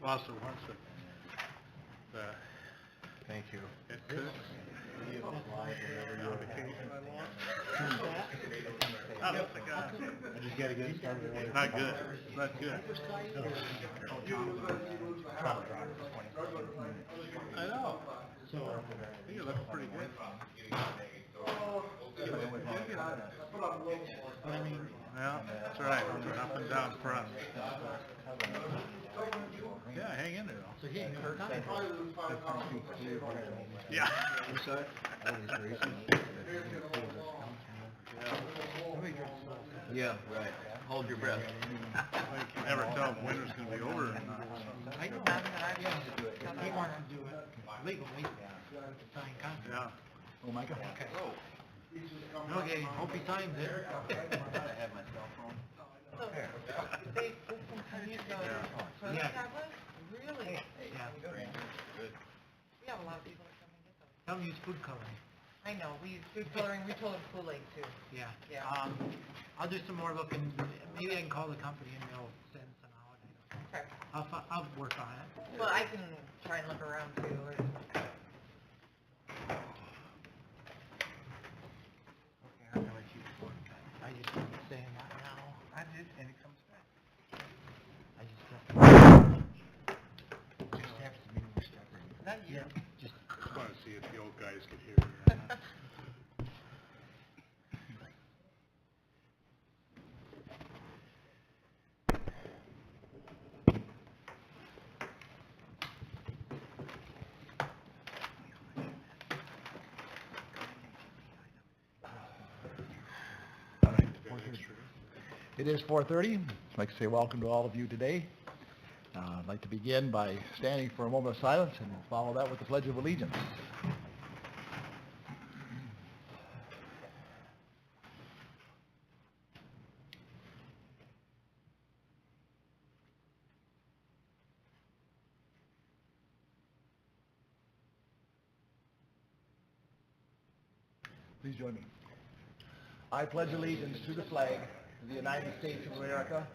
also wants it. Thank you. It could. On vacation I want. Honest to God. I just gotta get it started early. Not good, not good. I know. So, I think it looks pretty good. but I mean, Well, that's right, up and down front. Yeah, hang in there though. so he ain't hurt. Yeah. I'm sorry? Yeah, right. Hold your breath. Well, you can never tell if winter's gonna be over or not. I know, he wants to do it legally, sign contract. Yeah. Oh, my God. Okay, hope he signs it. I have my cell phone. They discontinued the toilet Yeah. tablets? Really? Yeah. We have a lot of people that come and get those. Some use food coloring. I know, we use food coloring, we told them Kool-Aid too. Yeah. Yeah. I'll do some more looking, maybe I can call the company and they'll send some out. Okay. I'll work on it. Well, I can try and look around too. Okay, I'm gonna let you work. I just want to say that now. I did, and it comes back. I just have to be more stubborn. Not you. Yeah, just. Just wanna see if the old guys could hear. It is 4:30. I'd like to say welcome to all of you today. I'd like to begin by standing for a moment of silence and follow that with the Pledge of Allegiance. Please join me. I pledge allegiance to the flag of the United States of America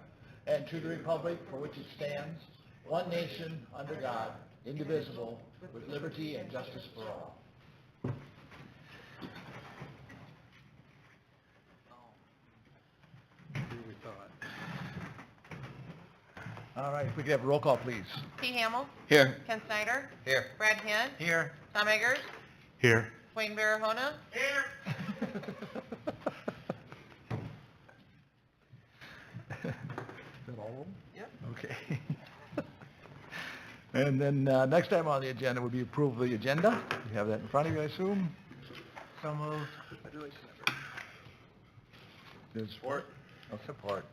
and to the republic for which it stands, one nation, under God, indivisible, with liberty and justice for all. Who we thought. All right, if we could have a roll call, please. T. Hamel, Here. Ken Snyder, Here. Brad Hand, Here. Tom Eggers, Here. Wayne Barahona. Is that all of them? Yep. Okay. And then next item on the agenda would be approval of the agenda. You have that in front of you, I assume? So moved. There's support. Oh, support.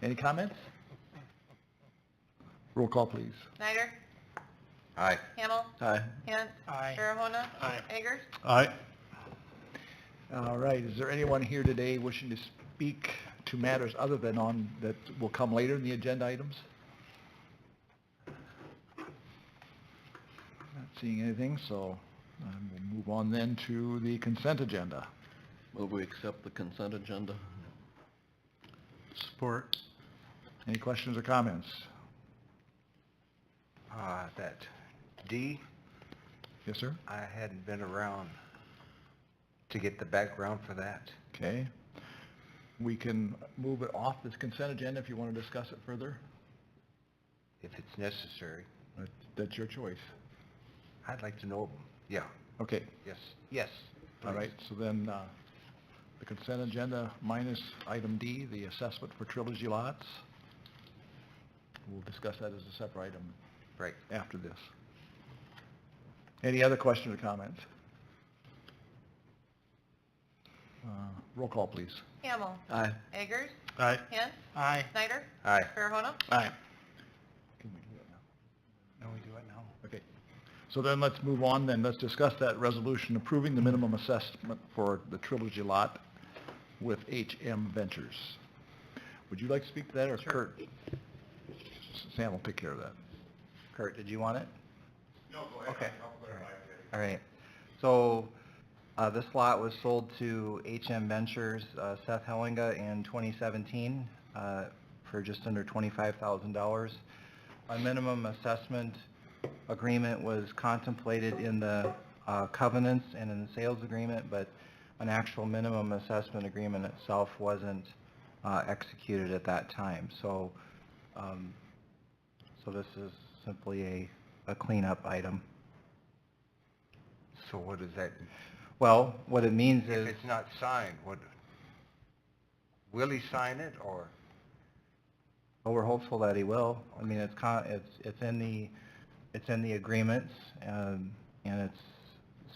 Any comments? Roll call, please. Snyder, Aye. Hamel, Aye. Kent, Aye. Barahona, Aye. Eggers. Aye. All right, is there anyone here today wishing to speak to matters other than on, that will come later in the agenda items? Not seeing anything, so we'll move on then to the consent agenda. Move we accept the consent agenda. Support. Any questions or comments? That D, Yes, sir? I hadn't been around to get the background for that. Okay. We can move it off this consent agenda if you want to discuss it further. If it's necessary. That's your choice. I'd like to know, yeah, Okay, yes, yes. all right, so then the consent agenda minus item D, the assessment for Trilogy lots. We'll discuss that as a separate item Right. after this. Any other questions or comments? Roll call, please. Hamel, Aye. Eggers, Aye. Kent, Aye. Snyder, Aye. Barahona. Aye. Can we do it now? No, we do it now. Okay. So then let's move on, then let's discuss that resolution approving the minimum assessment for the Trilogy lot with HM Ventures. Would you like to speak to that, or Kurt? Sam will take care of that. Kurt, did you want it? No, go ahead. Okay. All right. So, this lot was sold to HM Ventures, Seth Hellinga in 2017, for just under $25,000. a minimum assessment agreement was contemplated in the covenants and in the sales agreement, but an actual minimum assessment agreement itself wasn't executed at that time. So, so this is simply a cleanup item. So what does that, Well, what it means if is, it's not signed, what, will he sign it, or? well, we're hopeful that he will. I mean, it's in the agreements, and it's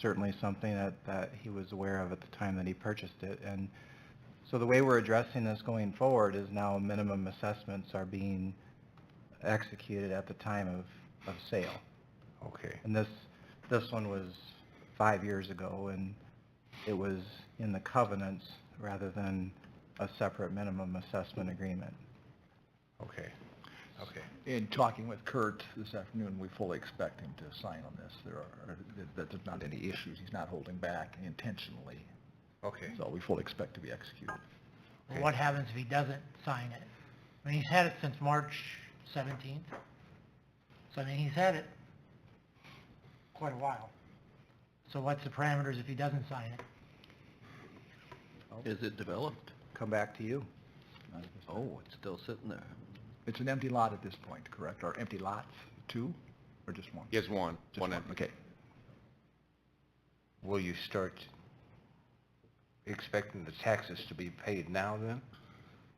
certainly something that he was aware of at the time that he purchased it. And so the way we're addressing this going forward is now minimum assessments are being executed at the time of sale. Okay. And this one was 5 years ago, and it was in the covenants rather than a separate minimum assessment agreement. Okay. Okay. In talking with Kurt this afternoon, we fully expect him to sign on this. There's not any issues. He's not holding back intentionally. Okay. So we fully expect to be executed. Well, what happens if he doesn't sign it? I mean, he's had it since March 17th. So, I mean, he's had it quite a while. So what's the parameters if he doesn't sign it? Is it developed? Come back to you. Oh, it's still sitting there. It's an empty lot at this point, correct? Or empty lots, two, or just one? Yes, one. Just One one, empty. okay. Will you start expecting the taxes to be paid now then?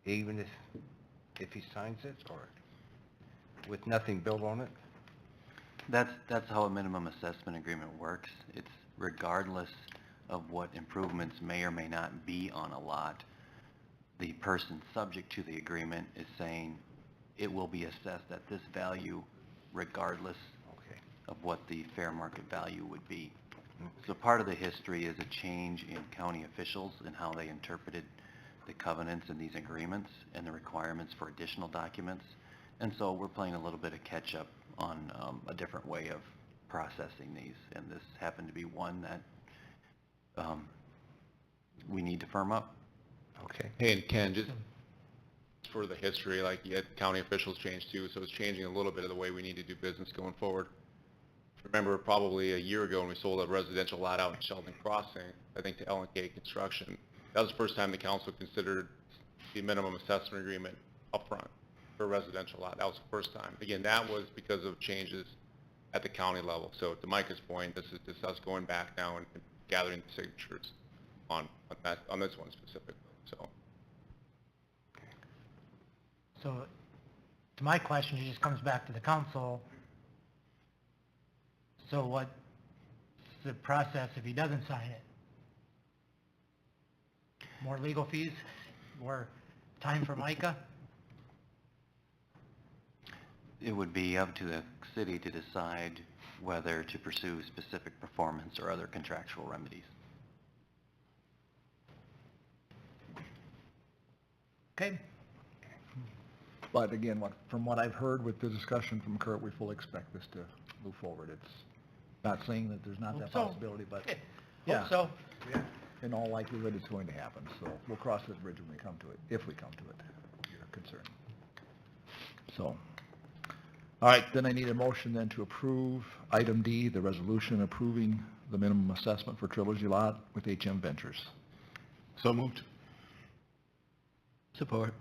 Even if he signs it, or with nothing built on it? That's how a minimum assessment agreement works. It's regardless of what improvements may or may not be on a lot, the person subject to the agreement is saying it will be assessed at this value regardless Okay. of what the fair market value would be. So part of the history is a change in county officials and how they interpreted the covenants and these agreements and the requirements for additional documents. And so we're playing a little bit of catch-up on a different way of processing these. And this happened to be one that we need to firm up. Okay. Hey, and Ken, just for the history, like, you had county officials change too, so it's changing a little bit of the way we need to do business going forward. Remember, probably a year ago when we sold a residential lot out in Sheldon Crossing, I think to L&K Construction, that was the first time the council considered the minimum assessment agreement upfront for a residential lot. That was the first time. Again, that was because of changes at the county level. So to Micah's point, this is just us going back now and gathering the signatures on this one specifically. So, to my question, it just comes back to the council. So what's the process if he doesn't sign it? More legal fees? More time for Micah? It would be up to the city to decide whether to pursue specific performance or other contractual remedies. Okay. But again, from what I've heard with the discussion from Kurt, we fully expect this to move forward. It's not saying that there's not Hope that so. possibility, but Okay. yeah, Hope so. Yeah. in all likelihood, it's going to happen. So we'll cross this bridge when we come to it, if we come to it, you're concerned. So, all right, then I need a motion then to approve item D, the resolution approving the minimum assessment for Trilogy Lot with HM Ventures. So moved. Support.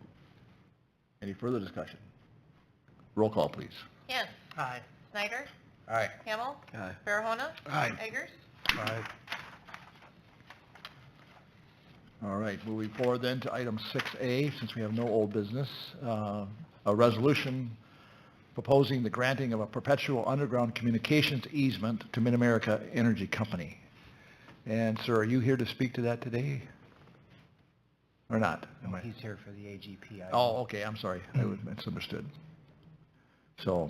Any further discussion? Roll call, please. Yes. Aye. Snyder? Aye. Hamel? Aye. Farahona? Aye. Eggers? Aye. All right, moving forward then to item 6A, since we have no old business, a resolution proposing the granting of a perpetual underground communications easement to Mid-America Energy Company. And sir, are you here to speak to that today? Or not? Am I- He's here for the AGP item. Oh, okay, I'm sorry, I was misunderstood. So,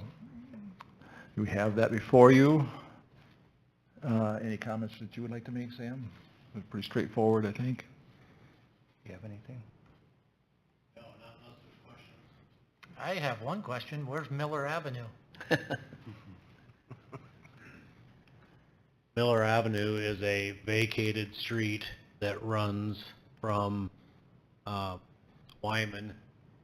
you have that before you. Any comments that you would like to make, Sam? It's pretty straightforward, I think. Do you have anything? I have one question. Where's Miller Avenue? Miller Avenue is a vacated street that runs from Wyman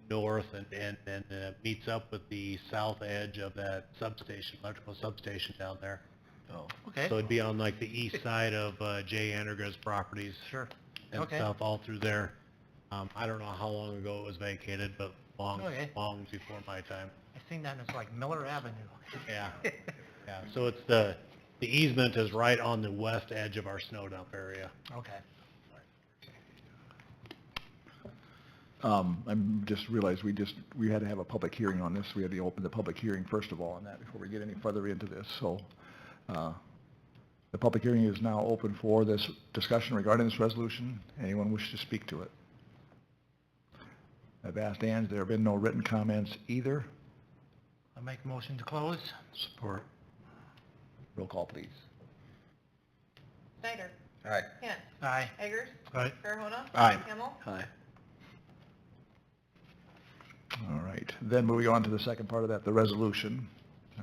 north and meets up with the south edge of that substation, electrical substation down there. Oh, Okay. So it'd be on like the east side of Jay Anderga's properties Sure. and Okay. stuff, all through there. I don't know how long ago it was vacated, but Okay. long before my time. I seen that, and it's like Miller Avenue. Yeah, yeah, so it's the easement is right on the west edge of our snow dump area. Okay. I just realized we had to have a public hearing on this. We had to open the public hearing first of all on that before we get any further into this. So, the public hearing is now open for this discussion regarding this resolution. Anyone wish to speak to it? I've asked Ann, there have been no written comments either. I'll make a motion to close. Support. Roll call, please. Snyder. Aye. Hint. Aye. Eggers. Aye. Farahona. Aye. Hamel. hi. All right, then moving on to the second part of that, the resolution.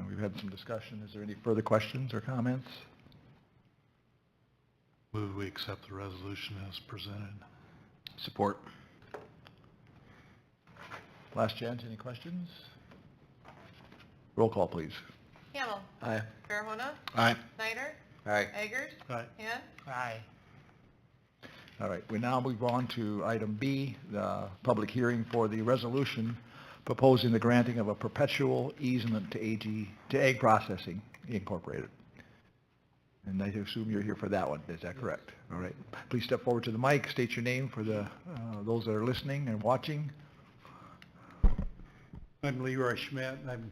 We've had some discussion. Is there any further questions or comments? Move we accept the resolution as presented. Support. Last chance, any questions? Roll call, please. Hamel. Aye. Farahona. Aye. Snyder. Aye. Eggers. Aye. Hint. Aye. All right, we now move on to item B, the public hearing for the resolution proposing the granting of a perpetual easement to Egg Processing Incorporated. And I assume you're here for that one, is that correct? All right, please step forward to the mic, state your name for the, those that are listening and watching. I'm Leroy Schmidt, and I'm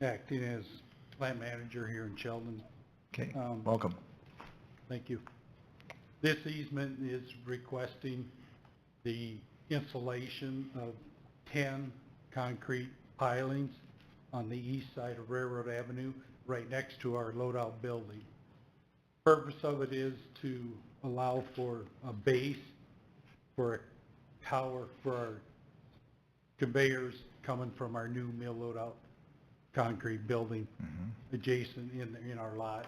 acting as plant manager here in Sheldon. Okay, Um, welcome. Thank you. This easement is requesting the installation of 10 concrete pilings on the east side of Railroad Avenue, right next to our loadout building. Purpose of it is to allow for a base for a tower for our conveyors coming from our new mill loadout concrete building adjacent in our lot,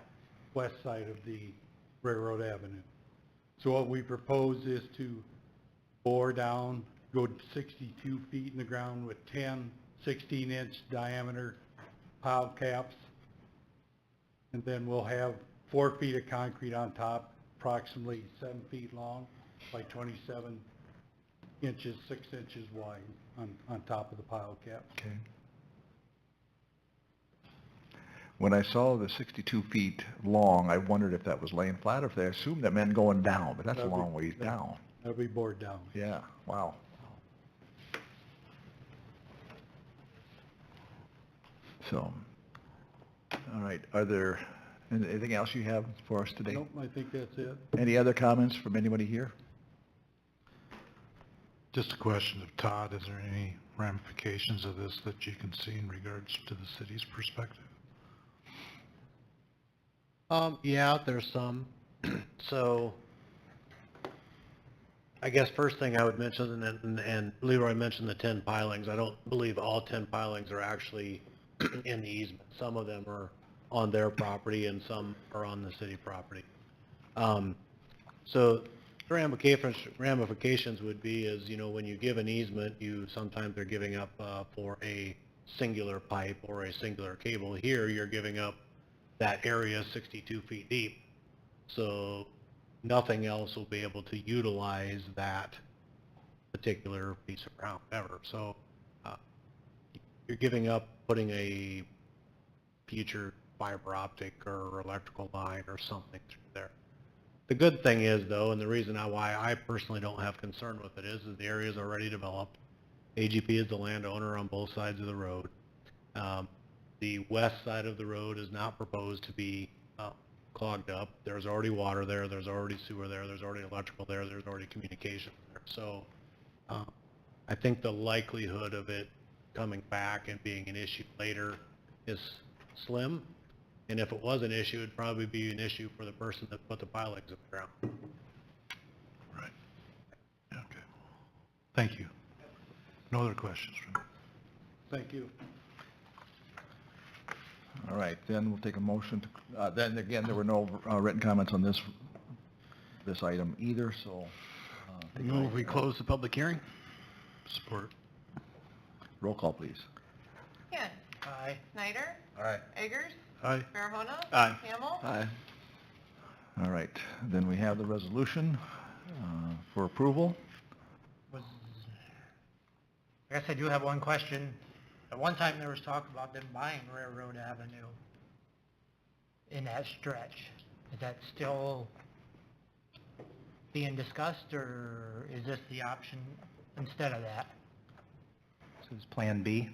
west side of the Railroad Avenue. So what we propose is to bore down, go 62 feet in the ground with 10 16-inch diameter pile caps. And then we'll have 4 feet of concrete on top, approximately 7 feet long by 27 inches, 6 inches wide on top of the pile cap. Okay. When I saw the 62 feet long, I wondered if that was laying flat or if they assumed that meant going down, but that's a That'd be- long ways down. That'll be bored down. Yeah, wow. So, all right, are there anything else you have for us today? Nope, I think that's it. Any other comments from anybody here? Just a question of Todd, is there any ramifications of this that you can see in regards to the city's perspective? Yeah, there's some. So, I guess first thing I would mention, and Leroy mentioned the 10 pilings. I don't believe all 10 pilings are actually in the easement. Some of them are on their property and some are on the city property. So the ramifications would be is, you know, when you give an easement, you sometimes are giving up for a singular pipe or a singular cable. Here, you're giving up that area 62 feet deep. So nothing else will be able to utilize that particular piece of ground ever. So you're giving up putting a future fiber optic or electrical line or something through there. The good thing is, though, and the reason why I personally don't have concern with it is the area is already developed. AGP is the landowner on both sides of the road. The west side of the road is not proposed to be clogged up. There's already water there, there's already sewer there, there's already electrical there, there's already communication there. So I think the likelihood of it coming back and being an issue later is slim. And if it was an issue, it'd probably be an issue for the person that put the pilings in the ground. Right. Okay. Thank you. No other questions from me. Thank you. All right, then we'll take a motion to, then again, there were no written comments on this item either, so. Move we close the public hearing? Support. Roll call, please. Kent. Aye. Snyder. Aye. Eggers. Aye. Farahona. Aye. Hamel. Aye. All right, then we have the resolution for approval. Was, I guess I do have one question. At one time, there was talk about them buying Railroad Avenue in that stretch. Is that still being discussed, or is this the option instead of that? This is Plan B.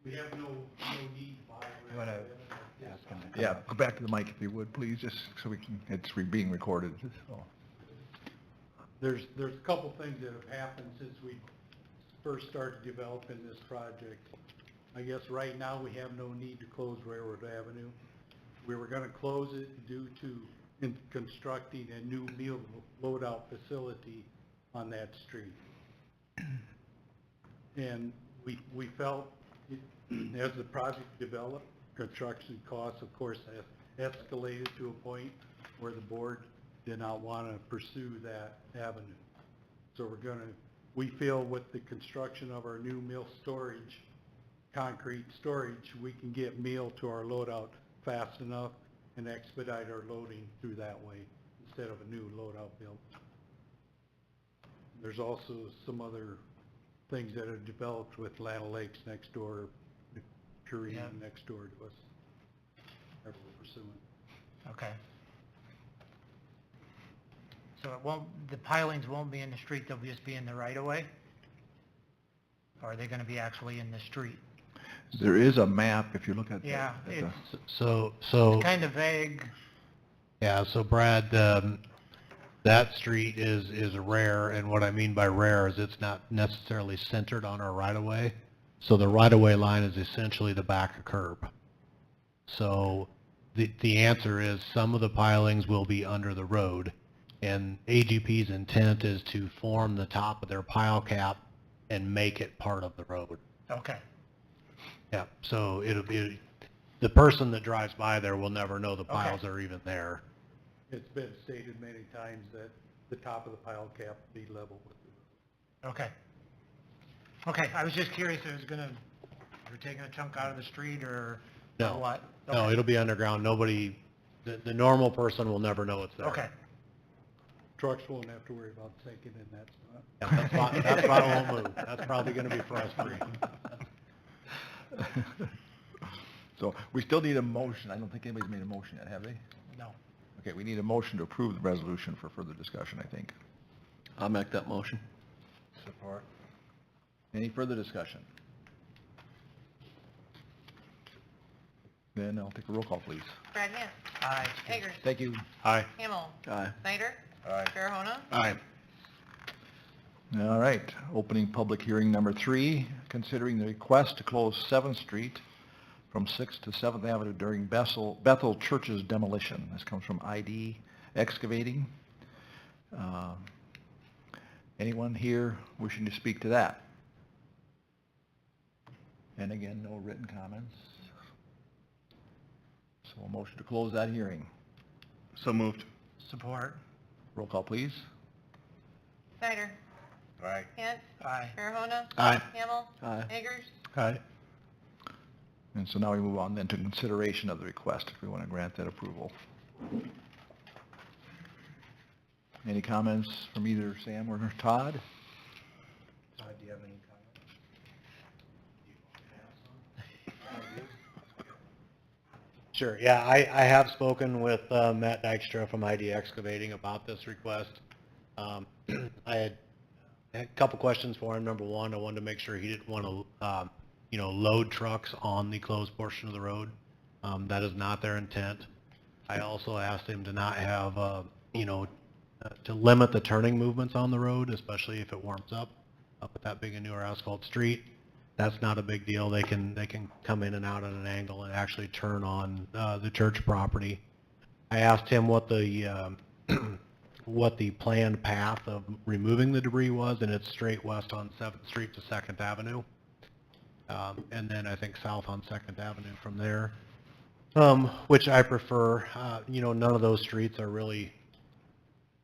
We have no need to buy. You want to ask him to come Yeah, up? go back to the mic if you would, please, just so we can, it's being recorded. So, There's a couple things that have happened since we first started developing this project. I guess right now, we have no need to close Railroad Avenue. We were gonna close it due to constructing a new meal loadout facility on that street. And we felt, as the project developed, construction costs, of course, have escalated to a point where the board did not want to pursue that avenue. So we feel with the construction of our new mill storage, concrete storage, we can get meal to our loadout fast enough and expedite our loading through that way instead of a new loadout build. There's also some other things that have developed with Lana Lakes next door, Purine Yeah. next door to us, that we're pursuing. Okay. So it won't, the pilings won't be in the street, they'll just be in the right-of-way? Or are they gonna be actually in the street? there is a map, if you look at. Yeah, the- it's So, kind of vague. yeah, so Brad, that street is rare, and what I mean by rare is it's not necessarily centered on our right-of-way. So the right-of-way line is essentially the back of curb. So the answer is some of the pilings will be under the road, and AGP's intent is to form the top of their pile cap and make it part of the road. Okay, Yeah, so it'll be, the person that drives by there will never know the piles Okay. are even there. It's been stated many times that the top of the pile cap be level with the road. okay. Okay, I was just curious if it was gonna, if we're taking a chunk out of the street or No. what? No, Okay. it'll be underground. Nobody, the normal person will never know it's there. Okay, Trucks won't have to worry about sinking in that spot. Yeah, that spot won't move. That's probably gonna be frustrating. So we still need a motion. I don't think anybody's made a motion yet, have they? no. Okay, we need a motion to approve the resolution for further discussion, I think. I'll make that motion. Support. Any further discussion? Then I'll take a roll call, please. Brad Hand. Aye. Eggers. Thank you. Aye. Hamel. Aye. Snyder. Aye. Farahona. Aye. All right, opening public hearing number 3, considering the request to close 7th Street from 6th to 7th Avenue during Bethel Church's demolition. This comes from ID Excavating. Anyone here wishing to speak to that? And again, no written comments. So a motion to close that hearing. So moved. Support. Roll call, please. Snyder. Aye. Kent. Aye. Farahona. Aye. Hamel. Aye. Eggers. Aye. And so now we move on then to consideration of the request, if we want to grant that approval. Any comments from either Sam or Todd? Todd, do you have any comments? Sure, yeah, I have spoken with Matt Dykstra from ID Excavating about this request. I had a couple questions for him. Number one, I wanted to make sure he didn't want to, load trucks on the closed portion of the road. That is not their intent. I also asked him to not have, to limit the turning movements on the road, especially if it warms up at that big a newer asphalt street. That's not a big deal. They can come in and out at an angle and actually turn on the church property. I asked him what the what the planned path of removing the debris was, and it's straight west on 7th Street to 2nd Avenue, and then I think south on 2nd Avenue from there, which I prefer. None of those streets are really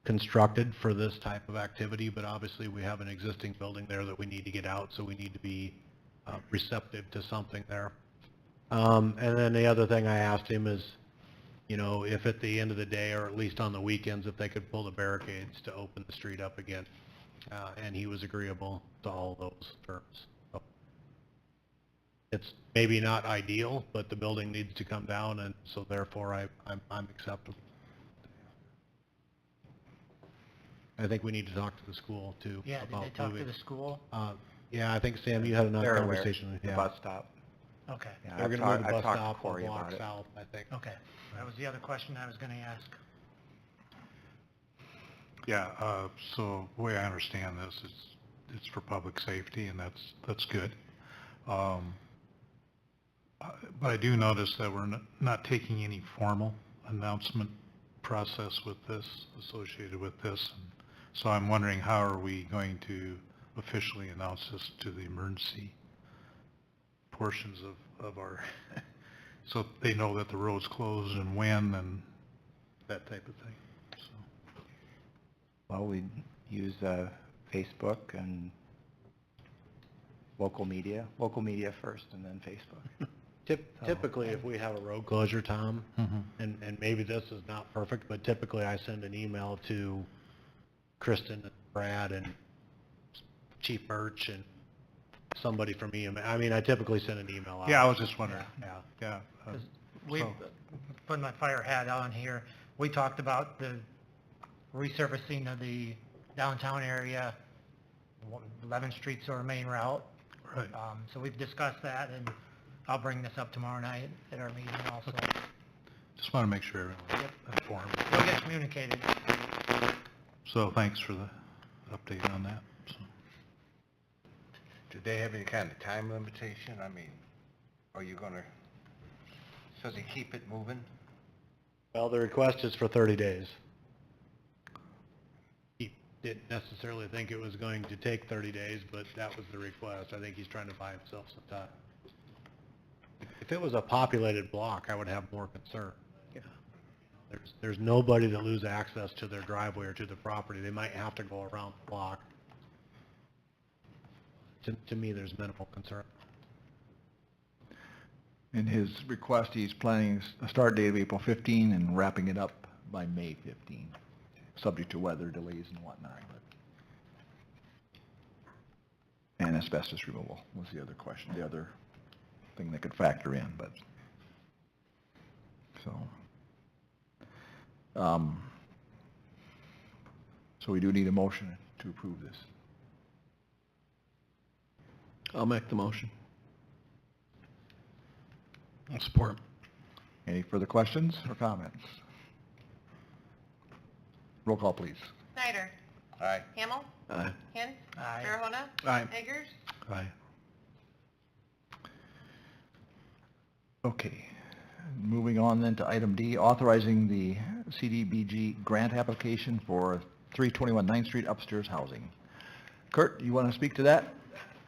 constructed for this type of activity, but obviously we have an existing building there that we need to get out, so we need to be receptive to something there. And then the other thing I asked him is, you know, if at the end of the day, or at least on the weekends, if they could pull the barricades to open the street up again. And he was agreeable to all those terms. So it's maybe not ideal, but the building needs to come down, and so therefore I'm acceptable. I think we need to talk to the school too. Yeah, did about they talk to moving. the school? Yeah, I think, Sam, you had another They're aware, conversation. the Yeah. bus stop. Okay, Yeah, They're I've gonna talked- move the I've bus talked to stop a Corey block about it. south, I think. okay. That was the other question I was gonna ask. Yeah, so the way I understand this, it's for public safety, and that's good. But I do notice that we're not taking any formal announcement process with this, associated with this. And so I'm wondering, how are we going to officially announce this to the emergency portions of our, so they know that the road's closed and when and that type of thing, so. Well, we use Facebook and local media first and then Facebook. Typically, if we have a road closure, Tom, Mhm. and maybe this is not perfect, but typically I send an email to Kristen and Brad and Chief Birch and somebody from EMA. I mean, I typically send an email out. Yeah, I was just wondering, Yeah. yeah. 'Cause we, so- putting my fire hat on here, we talked about the resurfacing of the downtown area, 11th Street's our main route. Right. So we've discussed that, and I'll bring this up tomorrow night at our meeting also. Just want to make sure everyone's informed. We'll get communicated. So thanks for the update on that, so. Do they have any kind of time limitation? I mean, are you gonna, does he keep it moving? Well, the request is for 30 days. He didn't necessarily think it was going to take 30 days, but that was the request. I think he's trying to buy himself some time. If it was a populated block, I would have more concern. Yeah. There's nobody that loses access to their driveway or to the property. They might have to go around the block. To me, there's minimal concern. In his request, he's planning a start date of April 15 and wrapping it up by May 15, subject to weather delays and whatnot. And asbestos removal was the other question, the other thing that could factor in, but, so. So we do need a motion to approve this. I'll make the motion. I'll support. Any further questions or comments? Roll call, please. Snyder. Aye. Hamel. Aye. Hint. Aye. Farahona. Aye. Eggers. Aye. Okay, moving on then to item D, authorizing the CDBG grant application for 321 9th Street upstairs housing. Kurt, you want to speak to that?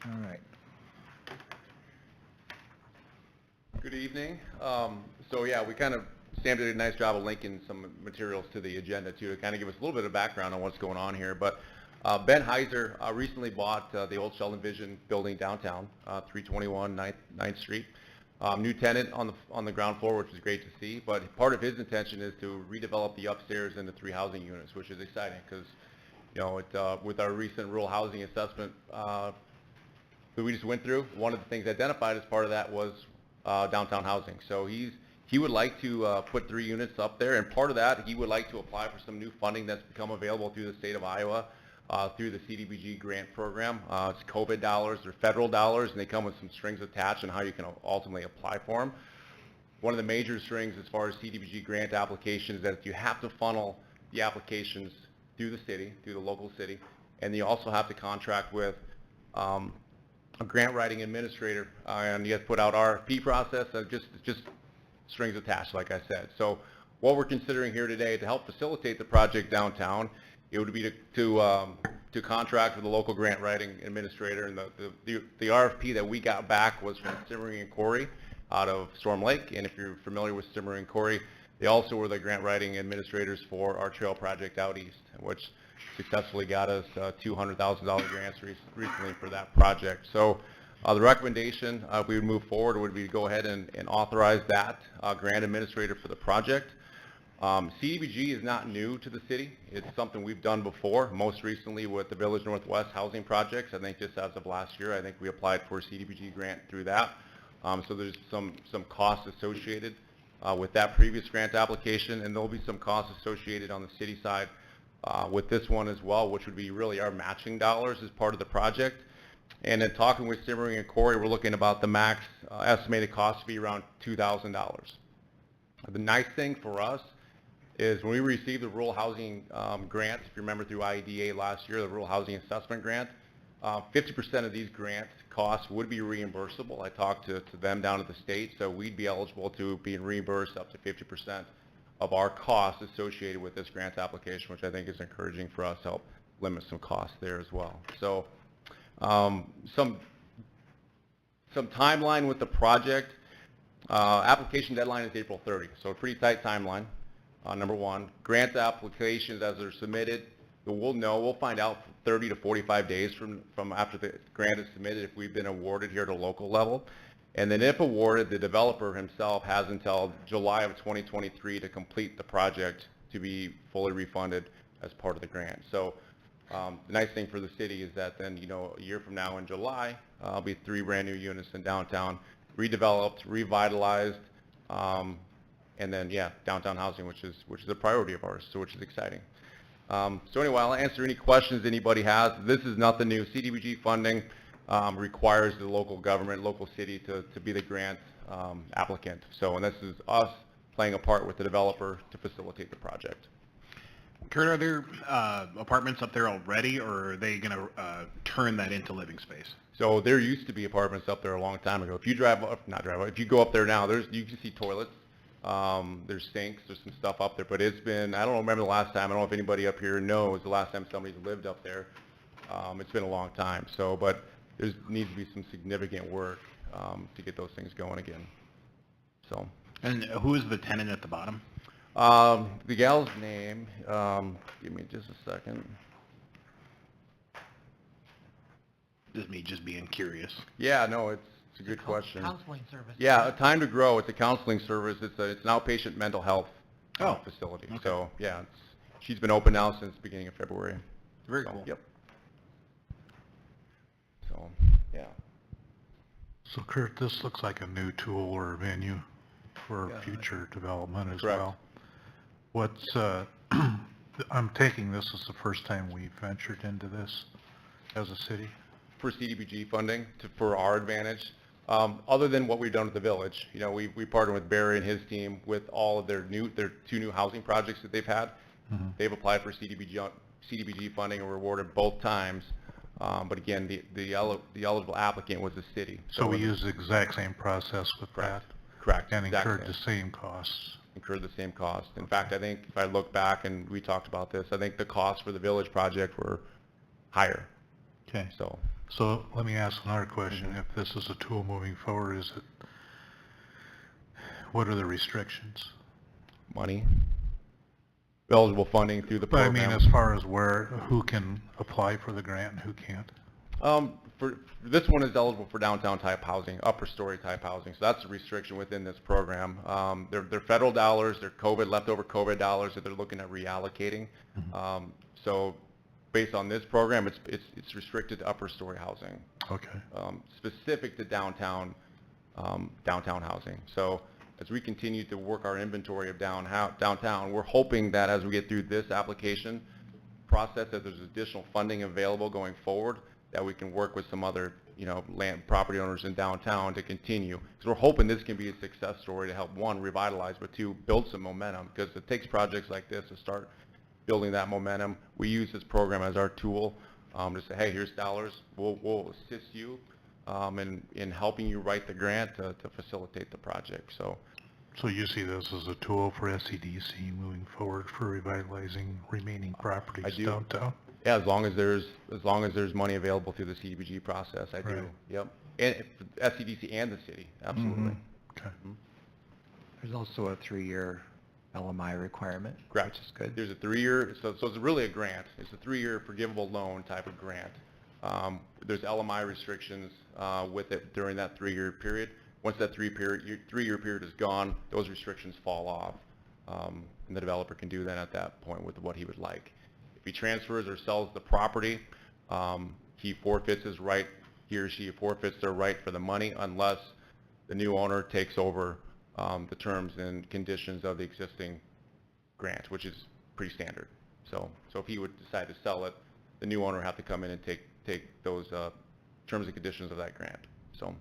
All right. Good evening. So yeah, we kind of, Sam did a nice job of linking some materials to the agenda too, to kind of give us a little bit of background on what's going on here. But Ben Heiser recently bought the old Sheldon Vision building downtown, 321 9th Street. New tenant on the ground floor, which is great to see. But part of his intention is to redevelop the upstairs into 3 housing units, which is exciting because, you know, with our recent rural housing assessment that we just went through, one of the things identified as part of that was downtown housing. So he would like to put 3 units up there, and part of that, he would like to apply for some new funding that's become available through the state of Iowa, through the CDBG grant program. It's COVID dollars, they're federal dollars, and they come with some strings attached on how you can ultimately apply for them. One of the major strings as far as CDBG grant applications is that you have to funnel the applications through the city, through the local city, and you also have to contract with a grant writing administrator, and you have to put out RFP process, just strings attached, like I said. So what we're considering here today to help facilitate the project downtown, it would be to contract with the local grant writing administrator, and the RFP that we got back was from Simmering and Corey out of Storm Lake. And if you're familiar with Simmering and Corey, They also were the grant writing administrators for our trail project out east, which successfully got us $200,000 grants recently for that project. So the recommendation, if we would move forward, would be to go ahead and authorize that grant administrator for the project. CDBG is not new to the city. It's something we've done before, most recently with the Village Northwest housing projects. I think just as of last year, I think we applied for a CDBG grant through that. So there's some costs associated with that previous grant application, and there'll be some costs associated on the city side with this one as well, which would be really our matching dollars as part of the project. And then talking with Simmering and Corey, we're looking about the max estimated cost to be around $2,000. The nice thing for us is when we received the rural housing grant, if you remember through IEDA last year, the rural housing assessment grant, 50% of these grant costs would be reimbursable. I talked to them down at the state, so we'd be eligible to be reimbursed up to 50% of our costs associated with this grant application, which I think is encouraging for us to help limit some costs there as well. So some timeline with the project. Application deadline is April 30, so a pretty tight timeline, number one. Grant applications as they're submitted, we'll find out 30 to 45 days from after the grant is submitted if we've been awarded here at a local level. And then if awarded, the developer himself has until July of 2023 to complete the project to be fully refunded as part of the grant. So the nice thing for the city is that then, a year from now in July, there'll be 3 brand new units in downtown, redeveloped, revitalized, and then, downtown housing, which is a priority of ours, so which is exciting. So anyway, I'll answer any questions anybody has. This is nothing new. CDBG funding requires the local government, local city to be the grant applicant. So, and this is us playing a part with the developer to facilitate the project. Kurt, are there apartments up there already, or are they going to turn that into living space? So there used to be apartments up there a long time ago. If you if you go up there now, you can see toilets. There's sinks, there's some stuff up there, but it's been, I don't remember the last time, I don't know if anybody up here knows the last time somebody's lived up there. It's been a long time, so, but there needs to be some significant work to get those things going again, so. And who is the tenant at the bottom? The gal's name, give me just a second. This is me just being curious. Yeah, no, it's a good question. Counseling service. Yeah, a Time to Grow, it's a counseling service, it's an outpatient mental health facility. Okay. So, yeah, she's been open now since the beginning of February. Very cool. Yep. So, yeah. So Kurt, this looks like a new tool or venue for future development as Correct. well. What's, I'm taking this as the first time we've ventured into this as a city? For CDBG funding, for our advantage. Other than what we've done with the village, we partner with Barry and his team with all of their 2 new housing projects that they've had. Mm-hmm. They've applied for CDBG funding and were awarded both times. But again, the eligible applicant was the city. So we use the exact same process with that? Correct. And exact incurred same. the same costs? Incurred the same cost. In fact, I think if I look back and we talked about this, I think the costs for the village project were higher. Okay. So let me ask another question. If this is a tool moving forward, what are the restrictions? money, eligible funding through the But I program. mean, as far as who can apply for the grant and who can't? For this one is eligible for downtown type housing, upper story type housing. So that's a restriction within this program. They're federal dollars, they're leftover COVID dollars that they're looking at reallocating. So based on this program, it's restricted to upper story housing. Okay. Specific to downtown housing. So as we continue to work our inventory of downtown, we're hoping that as we get through this application process, that there's additional funding available going forward, that we can work with some other, land property owners in downtown to continue. Because we're hoping this can be a success story to help, one, revitalize, but two, build some momentum. Because it takes projects like this to start building that momentum. We use this program as our tool to say, hey, here's dollars. We'll assist you in helping you write the grant to facilitate the project. So you see this as a tool for SEDC moving forward for revitalizing remaining properties I do. downtown? Yeah, as long as there's money available through the CDBG process, I do. Right. Yep. And SEDC and the city, absolutely. Okay. There's also a 3-year LMI requirement. Correct. Which is good. There's a 3-year, so it's really a grant. It's a 3-year forgivable loan type of grant. There's LMI restrictions with it during that 3-year period. Once that 3-year period is gone, those restrictions fall off. And the developer can do that at that point with what he would like. If he transfers or sells the property, he forfeits his right, he or she forfeits their right for the money unless the new owner takes over the terms and conditions of the existing grant, which is pretty standard. So if he would decide to sell it, the new owner would have to come in and take those terms and conditions of that grant. So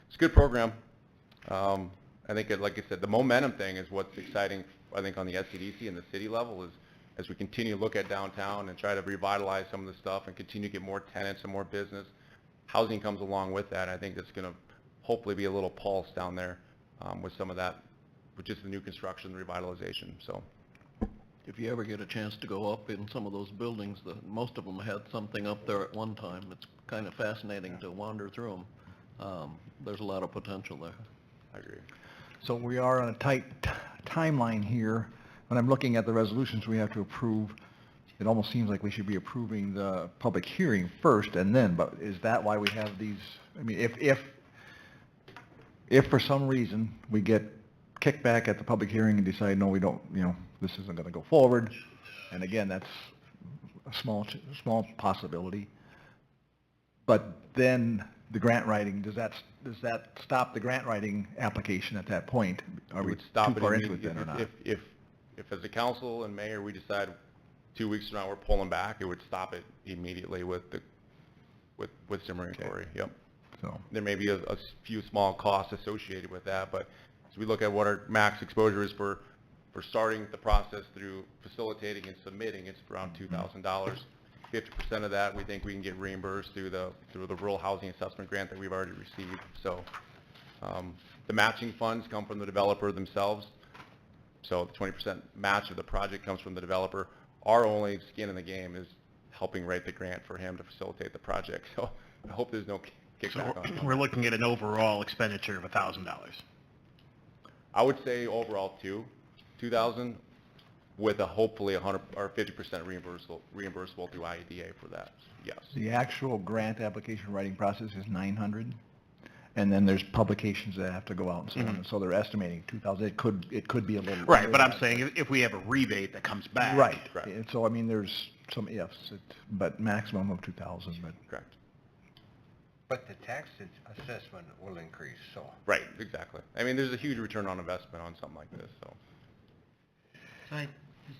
it's a good program. I think, like I said, the momentum thing is what's exciting, I think, on the SCDC and the city level is as we continue to look at downtown and try to revitalize some of the stuff and continue to get more tenants and more business, housing comes along with that. I think that's going to hopefully be a little pulse down there with some of that, with just the new construction, revitalization. So, If you ever get a chance to go up in some of those buildings, most of them had something up there at one time. It's kind of fascinating to wander through them. There's a lot of potential there. I agree. So we are on a tight timeline here. When I'm looking at the resolutions we have to approve, it almost seems like we should be approving the public hearing first and then, but is that why we have these? I mean, if for some reason we get kicked back at the public hearing and decide, no, we don't, this isn't going to go forward, and again, that's a small possibility, but then the grant writing, does that stop the grant writing application at that point? Are we would stop too far it into it then or not? If as a council and mayor we decide 2 weeks from now we're pulling back, it would stop it immediately with Simmering Quarry. Yep. So, There may be a few small costs associated with that, but as we look at what our max exposure is for starting the process through facilitating and submitting, it's around $2,000. 50% of that we think we can get reimbursed through the Rural Housing Assessment Grant that we've already received. So the matching funds come from the developer themselves. So the 20% match of the project comes from the developer. Our only skin in the game is helping write the grant for him to facilitate the project. So I hope there's no kickback on We're looking at an overall expenditure of $1,000. I would say overall $2,000 with a hopefully 100 or 50% reimbursable through IEDA for that. Yes. the actual grant application writing process is 900, and then there's publications that have to go out and so on, and so they're estimating 2,000. It could be a little. Right, but I'm saying if we have a rebate that comes back. Right. Correct. And so, I mean, there's some ifs, but maximum of 2,000, but. Correct. But the tax assessment will increase, so. Right, exactly. I mean, there's a huge return on investment on something like this, so. So you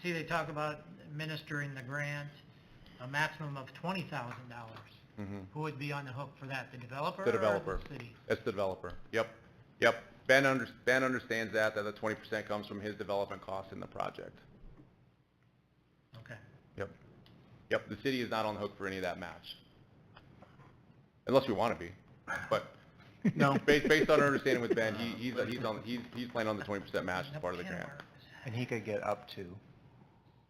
see, they talk about administering the grant, a maximum of $20,000. Who would be on the hook for that, the developer? The developer. Or the city? That's the developer. Yep. Ben understands that the 20% comes from his development costs in the project. Okay. Yep, the city is not on the hook for any of that match. Unless we want to be, but no. Based on our understanding with Ben, he's planning on the 20% match as part of the grant. And he could get up to.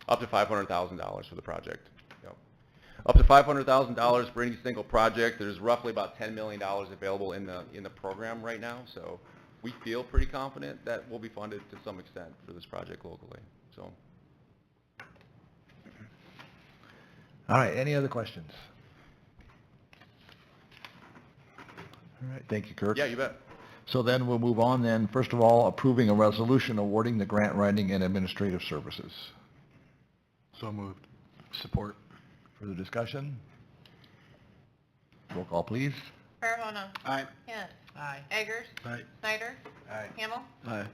Up to $500,000 for the project. Yep. Up to $500,000 for any single project. There's roughly about $10 million available in the program right now, so we feel pretty confident that we'll be funded to some extent for this project locally. So. All right, any other questions? All right, thank you, Kirk. Yeah, you bet. So then we'll move on then, first of all, approving a resolution awarding the grant writing and administrative services. So moved. Support. Further discussion? Roll call, please. Farahona? Aye. Hint? Aye. Eggers? Aye. Snyder? Aye. Hamel? Aye.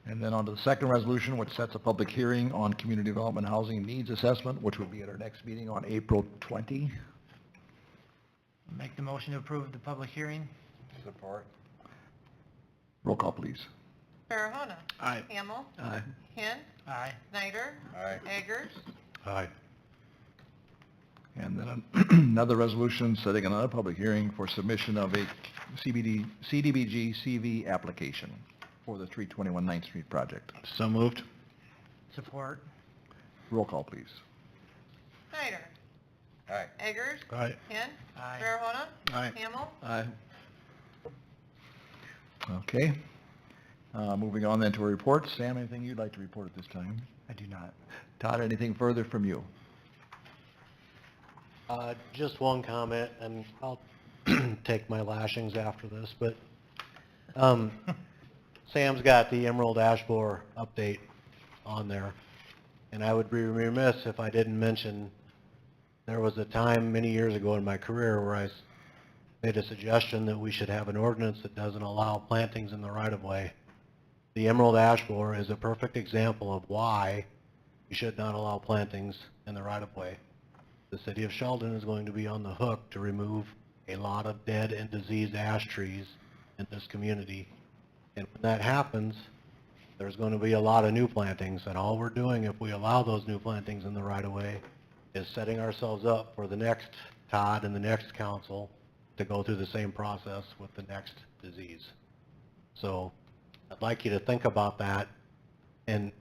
And then on to the second resolution, which sets a public hearing on community development housing needs assessment, which will be at our next meeting on April 20. Make the motion to approve the public hearing? Support. Roll call, please. Farahona? Aye. Hamel? Aye. Hint? Aye. Snyder? Aye. Eggers? Aye. And then another resolution setting another public hearing for submission of a CDBG CV application for the 321 9th Street project. So moved. Support? Roll call, please. Snyder? Aye. Eggers? Aye. Hint? Aye. Farahona? Aye. Hamel? Aye. Okay. Moving on then to our reports. Sam, anything you'd like to report at this time? I do not. Todd, anything further from you? Just one comment, and I'll take my lashings after this, but Sam's got the Emerald Ash Borer update on there, and I would be remiss if I didn't mention there was a time many years ago in my career where I made a suggestion that we should have an ordinance that doesn't allow plantings in the right-of-way. The Emerald Ash Borer is a perfect example of why you should not allow plantings in the right-of-way. The city of Sheldon is going to be on the hook to remove a lot of dead and diseased ash trees in this community. And when that happens, there's going to be a lot of new plantings, and all we're doing if we allow those new plantings in the right-of-way is setting ourselves up for the next Todd and the next council to go through the same process with the next disease. So I'd like you to think about that and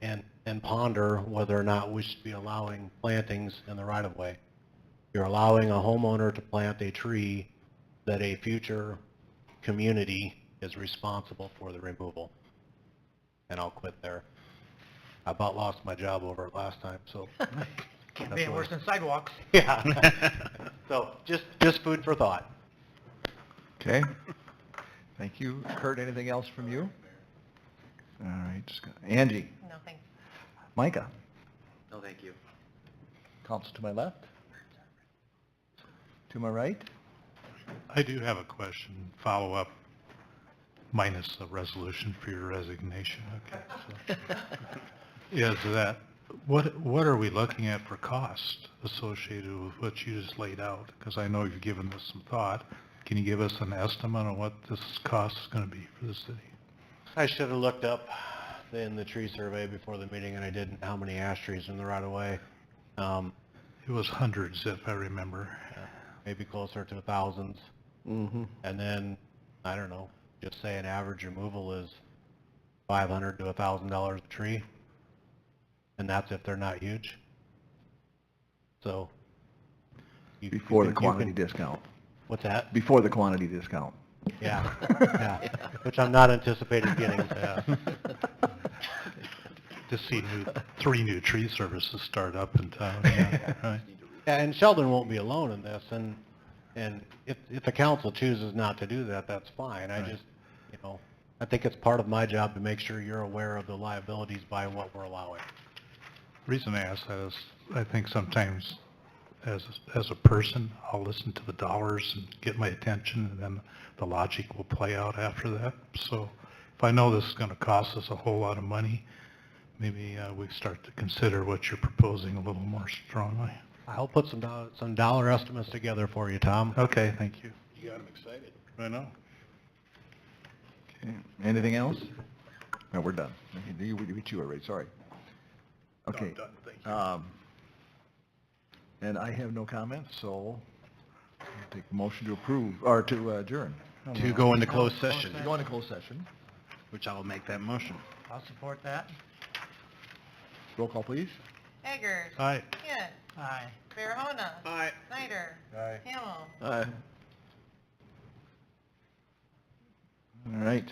ponder whether or not we should be allowing plantings in the right-of-way. You're allowing a homeowner to plant a tree that a future community is responsible for the removal. And I'll quit there. I about lost my job over it last time, so. Can't be any worse than sidewalks. Yeah. So just food for thought. Okay. Thank you. Kurt, anything else from you? All right. Angie? No, thanks. Micah? No, thank you. Council to my left? To my right? I do have a question, follow-up, minus the resolution for your resignation, okay? So, is that, what are we looking at for cost associated with what you just laid out? Because I know you've given this some thought. Can you give us an estimate on what this cost is going to be for the city? I should have looked up in the tree survey before the meeting, and I didn't, how many ash trees in the right-of-way. It was hundreds, if I remember. Maybe closer to thousands. Mm-hmm. And then, I don't know, just say an average removal is $500 to $1,000 a tree. And that's if they're not huge. So. Before the quantity discount. What's that? Before the quantity discount. Yeah, yeah, which I'm not anticipating getting. To see 3 new tree services start up in town, yeah, right? Yeah, and Sheldon won't be alone in this, and if the council chooses not to do that, that's fine. I Right. just, I think it's part of my job to make sure you're aware of the liabilities by what we're allowing. The reason I ask that is, I think sometimes as a person, I'll listen to the dollars and get my attention, and then the logic will play out after that. So if I know this is going to cost us a whole lot of money, maybe we start to consider what you're proposing a little more strongly. I'll put some dollar estimates together for you, Tom. Okay, thank you. You got them excited. I know. Okay. Anything else? No, we're done. We beat you already, sorry. Okay. I'm done, thank you. And I have no comments, so I'll take the motion to approve, or to adjourn. To go into closed session, Go into closed session. which I will make that motion. I'll support that. Roll call, please. Eggers. Aye. Kent. Aye. Farahona. Aye. Snyder. Aye. Hamel. Aye. All right.